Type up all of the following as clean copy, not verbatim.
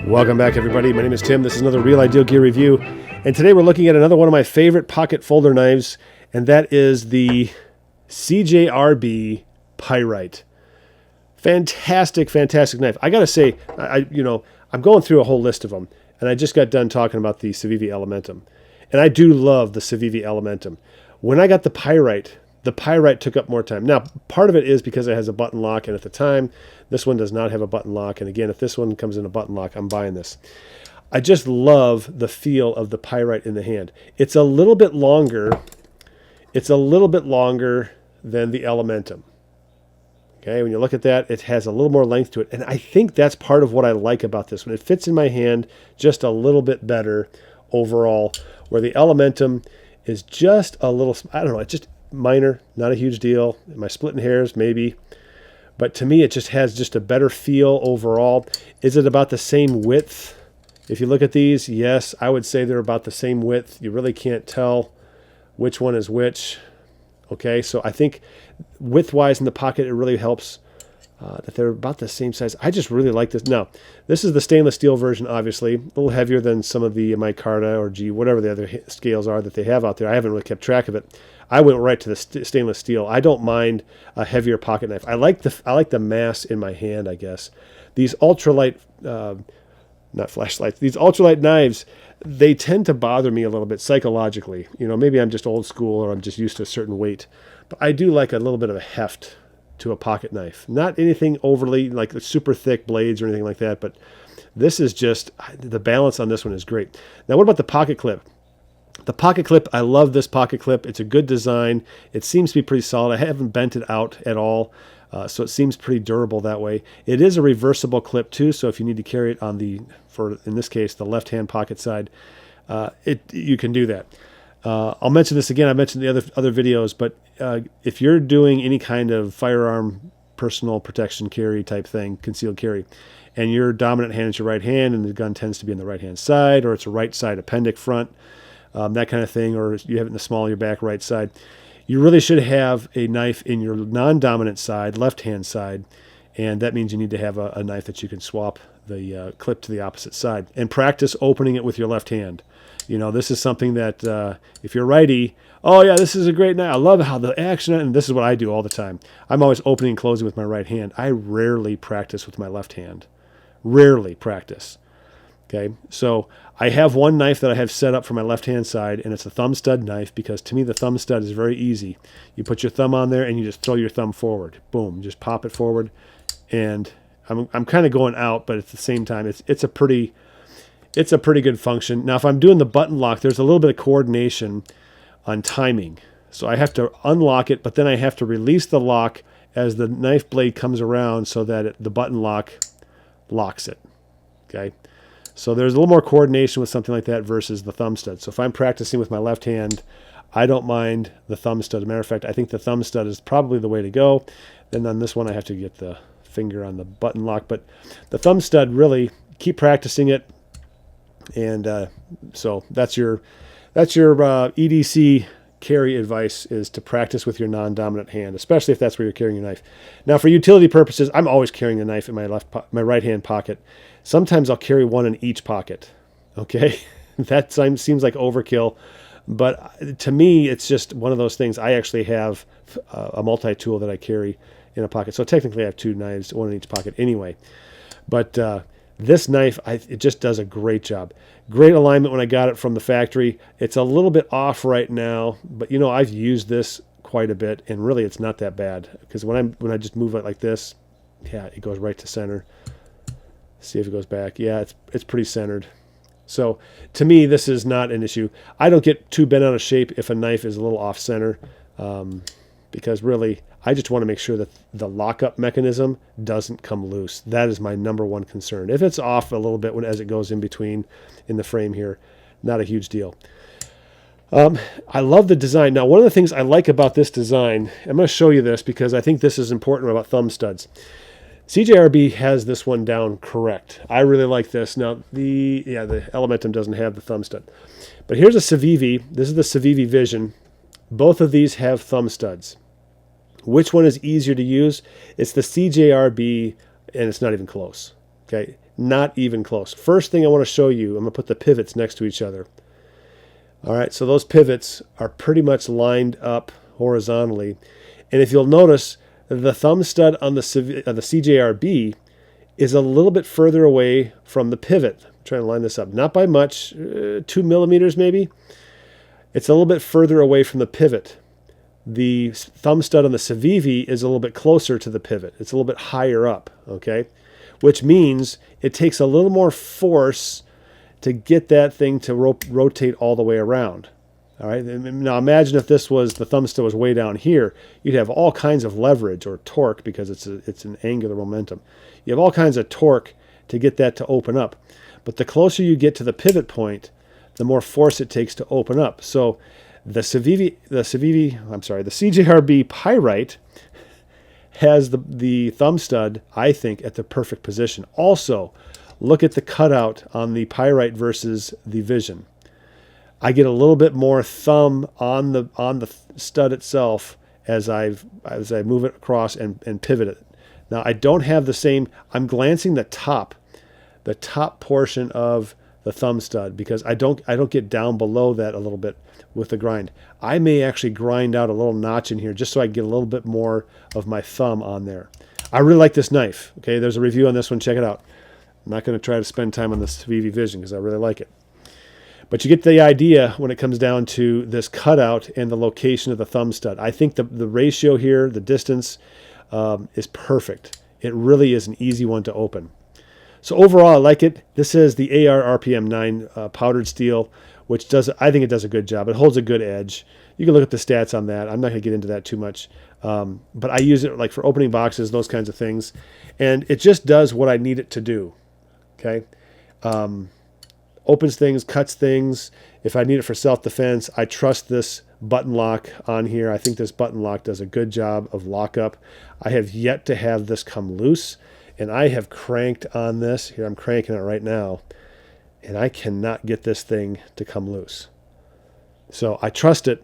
Welcome back, everybody. My name is Tim. This is another Real Ideal Gear review. And today we're looking at another one of my favorite pocket folder knives, and that is the CJRB Pyrite. Fantastic, fantastic knife. I got to say, I'm going through a whole list of them, and I just got done talking about the Civivi Elementum. And I do love the Civivi Elementum. When I got the Pyrite took up more time. Now, part of it is because it has a button lock, and at the time, this one does not have a button lock. And again, if this one comes in a button lock, I'm buying this. I just love the feel of the Pyrite in the hand. It's a little bit longer. It's a little bit longer than the Elementum. Okay, when you look at that, it has a little more length to it. And I think that's part of what I like about this one. It fits in my hand just a little bit better overall, where the Elementum is just a little, I don't know, it's just minor, not a huge deal. Am I splitting hairs? Maybe. But to me, it just has just a better feel overall. Is it about the same width? If you look at these, yes, I would say they're about the same width. You really can't tell which one is which. Okay, so I think width-wise in the pocket, it really helps that they're about the same size. I just really like this. Now, this is the stainless steel version, obviously. A little heavier than some of the micarta or G, whatever the other scales are that they have out there. I haven't really kept track of it. I went right to the stainless steel. I don't mind a heavier pocket knife. I like the mass in my hand, I guess. These ultralight, not flashlights, these ultralight knives, they tend to bother me a little bit psychologically. You know, maybe I'm just old school or I'm just used to a certain weight. But I do like a little bit of a heft to a pocket knife. Not anything overly, like super thick blades or anything like that, but this is just, the balance on this one is great. Now, what about the pocket clip? The pocket clip, I love this pocket clip. It's a good design. It seems to be pretty solid. I haven't bent it out at all, so it seems pretty durable that way. It is a reversible clip too, so if you need to carry it on the, in this case, the left-hand pocket side, you can do that. I'll mention this again. I mentioned the other videos, but if you're doing any kind of firearm personal protection carry type thing, concealed carry, and your dominant hand is your right hand, and the gun tends to be on the right-hand side, or it's a right side appendix front, that kind of thing, or you have it in the small of your back right side, you really should have a knife in your non-dominant side, left-hand side, and that means you need to have a knife that you can swap the clip to the opposite side and practice opening it with your left hand. You know, this is something that if you're righty, oh yeah, this is a great knife. I love how the action, and this is what I do all the time. I'm always opening and closing with my right hand. I rarely practice with my left hand. Rarely practice. Okay, so I have one knife that I have set up for my left-hand side, and it's a thumb stud knife because to me the thumb stud is very easy. You put your thumb on there and you just throw your thumb forward. Boom, just pop it forward, and I'm kind of going out, but at the same time it's a pretty good function. Now, if I'm doing the button lock, there's a little bit of coordination on timing. So I have to unlock it, but then I have to release the lock as the knife blade comes around so that the button lock locks it. Okay. So there's a little more coordination with something like that versus the thumb stud. So if I'm practicing with my left hand, I don't mind the thumb stud. As a matter of fact, I think the thumb stud is probably the way to go. Then on this one, I have to get the finger on the button lock. But the thumb stud, really, keep practicing it. And so that's your EDC carry advice, is to practice with your non-dominant hand, especially if that's where you're carrying your knife. Now, for utility purposes, I'm always carrying a knife in my right-hand pocket. Sometimes I'll carry one in each pocket. Okay, that seems like overkill, but to me, it's just one of those things. I actually have a multi-tool that I carry in a pocket, so technically I have two knives, one in each pocket anyway. But this knife, it just does a great job. Great alignment when I got it from the factory. It's a little bit off right now, but you know, I've used this quite a bit, and really it's not that bad, because when I just move it like this, yeah, it goes right to center. See if it goes back. Yeah, it's pretty centered. So to me, this is not an issue. I don't get too bent out of shape if a knife is a little off center, because really, I just want to make sure that the lockup mechanism doesn't come loose. That is my number one concern. If it's off a little bit as it goes in between in the frame here, not a huge deal. I love the design. Now, one of the things I like about this design, I'm going to show you this because I think this is important about thumb studs. CJRB has this one down correct. I really like this. Now, the Elementum doesn't have the thumb stud. But here's a Civivi. This is the Civivi Vision. Both of these have thumb studs. Which one is easier to use? It's the CJRB, and it's not even close. Okay, Not even close. First thing I want to show you, I'm going to put the pivots next to each other. All right, so those pivots are pretty much lined up horizontally. And if you'll notice, the thumb stud on the CJRB is a little bit further away from the pivot. I'm trying to line this up. Not by much, 2 millimeters maybe. It's a little bit further away from the pivot. The thumb stud on the Civivi is a little bit closer to the pivot. It's a little bit higher up, okay? Which means it takes a little more force to get that thing to rotate all the way around. All right. Now imagine if this was, the thumb stud was way down here, you'd have all kinds of leverage or torque because it's an angular momentum. You have all kinds of torque to get that to open up. But the closer you get to the pivot point, the more force it takes to open up. So the CJRB Pyrite has the thumb stud, I think, at the perfect position. Also, look at the cutout on the Pyrite versus the Vision. I get a little bit more thumb on the stud itself as I move it across and pivot it. Now I don't have the same. I'm glancing the top portion of the thumb stud because I don't get down below that a little bit with the grind. I may actually grind out a little notch in here just so I can get a little bit more of my thumb on there. I really like this knife. Okay, there's a review on this one. Check it out. I'm not going to try to spend time on this Civivi Vision because I really like it. But you get the idea when it comes down to this cutout and the location of the thumb stud. I think the ratio here, the distance, is perfect. It really is an easy one to open. So overall, I like it. This is the AR RPM 9 powdered steel, which I think it does a good job. It holds a good edge. You can look at the stats on that. I'm not going to get into that too much. But I use it like for opening boxes, those kinds of things. And it just does what I need it to do. Okay? Opens things, cuts things. If I need it for self-defense, I trust this button lock on here. I think this button lock does a good job of lockup. I have yet to have this come loose, and I have cranked on this. Here, I'm cranking it right now, and I cannot get this thing to come loose. So I trust it.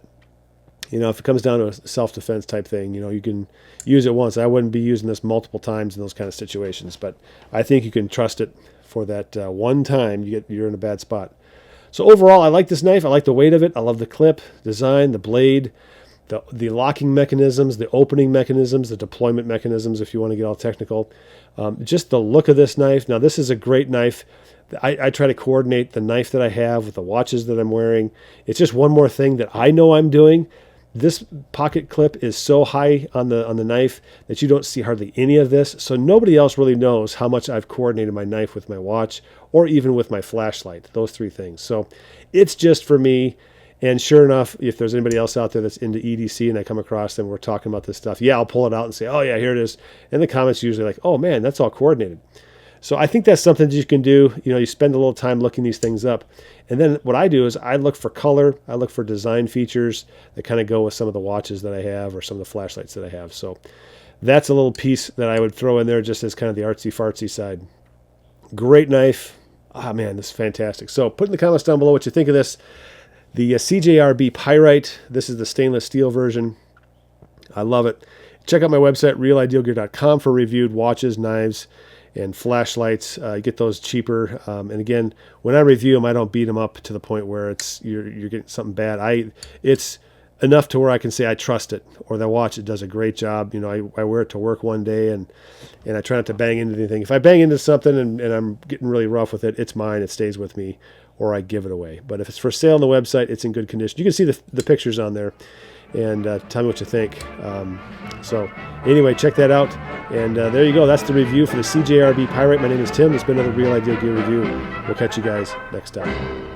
You know, if it comes down to a self-defense type thing, you know, you can use it once. I wouldn't be using this multiple times in those kind of situations, but I think you can trust it for that one time you're in a bad spot. So overall, I like this knife. I like the weight of it. I love the clip, design, the blade, the locking mechanisms, the opening mechanisms, the deployment mechanisms, if you want to get all technical. Just the look of this knife. Now, this is a great knife. I try to coordinate the knife that I have with the watches that I'm wearing. It's just one more thing that I know I'm doing. This pocket clip is so high on the knife that you don't see hardly any of this. So nobody else really knows how much I've coordinated my knife with my watch or even with my flashlight, those three things. So it's just for me. And sure enough, if there's anybody else out there that's into EDC and I come across them, we're talking about this stuff, yeah, I'll pull it out and say, oh yeah, here it is. And the comments are usually like, oh man, that's all coordinated. So I think that's something that you can do. You know, you spend a little time looking these things up. And then what I do is I look for color. I look for design features that kind of go with some of the watches that I have or some of the flashlights that I have. So that's a little piece that I would throw in there just as kind of the artsy-fartsy side. Great knife. Ah, man, this is fantastic. So put in the comments down below what you think of this. The CJRB Pyrite. This is the stainless steel version. I love it. Check out my website, realidealgear.com, for reviewed watches, knives, and flashlights. You get those cheaper. And again, when I review them, I don't beat them up to the point where you're getting something bad. It's enough to where I can say I trust it, or the watch, it does a great job. You know, I wear it to work one day, and I try not to bang into anything. If I bang into something and I'm getting really rough with it, it's mine. It stays with me, or I give it away. But if it's for sale on the website, it's in good condition. You can see the pictures on there, and tell me what you think. So anyway, check that out. And there you go. That's the review for the CJRB Pyrite. My name is Tim. It's been another Real Ideal Gear review. We'll catch you guys next time.